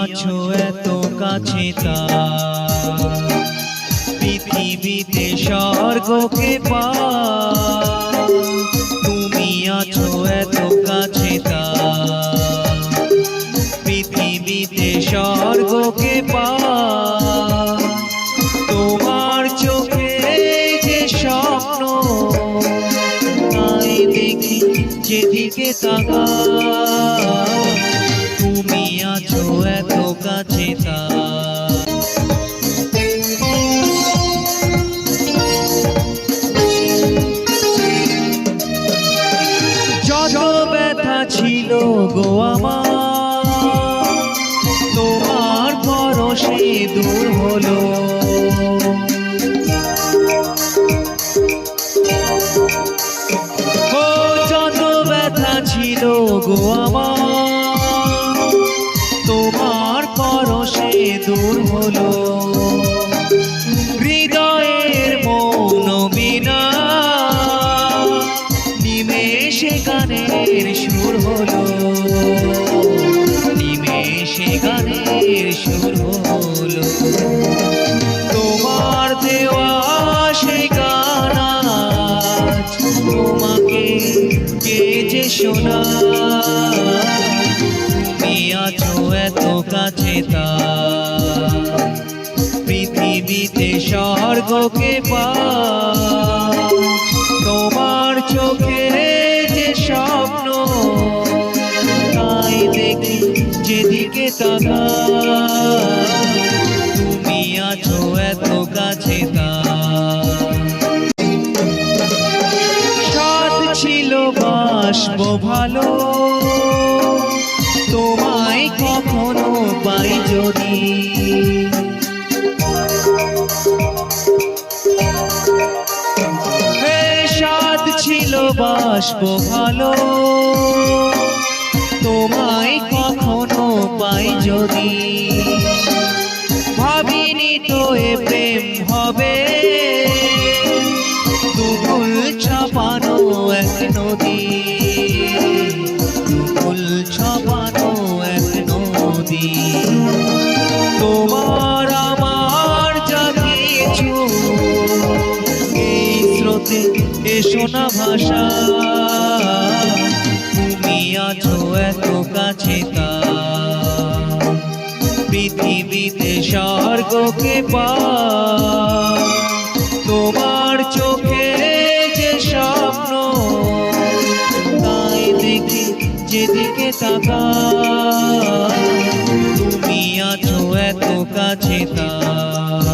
আছো এত কাছে তার, পৃথিবীতে স্বর্গকে পার। তুমি আছো এত কাছে তার, পৃথিবীতে স্বর্গকে পার। তোমার চোখে যে স্বপ্ন তাই দেখি যেদিকে তাকাই। তুমি আছো এত কাছে তার। যত ব্যথা ছিল গো আমার, তোমার পরশে দূর হলো। ও যত ব্যথা ছিল গো আমার, তোমার পরশে দূর হলো। হৃদয়ের মৌন বীণা নিমেষে গানের সুর হলো, নিমেষে গানের সুর হলো। তোমার দেওয়া সেই গান আজ তোমাকে কে যে শোনায়। তুমি আছো এত কাছে তার, পৃথিবীতে স্বর্গকে পার। তোমার চোখে যে স্বপ্ন তাই দেখি যেদিকে তাকাই। তুমি আছো এত কাছে তার। সাথ ছিল বাসবো ভালো, তোমায় কখনো পাই যদি। সাথ ছিল বাসবো ভালো, তোমায় কখনো পাই যদি। ভাবিনি তো এ প্রেম হবে, দুকুল ছাপানো এক নদী, দুকুল ছাপানো এক নদী। তোমার আমার যা কিছু এই স্রোতে এসো না ভাষা। তুমি আছো এত কাছে তার, পৃথিবীতে স্বর্গকে পার। তোমার চোখে যে স্বপ্ন তাই দেখি যেদিকে তাকাই। তুমি আছো এত কাছে তার।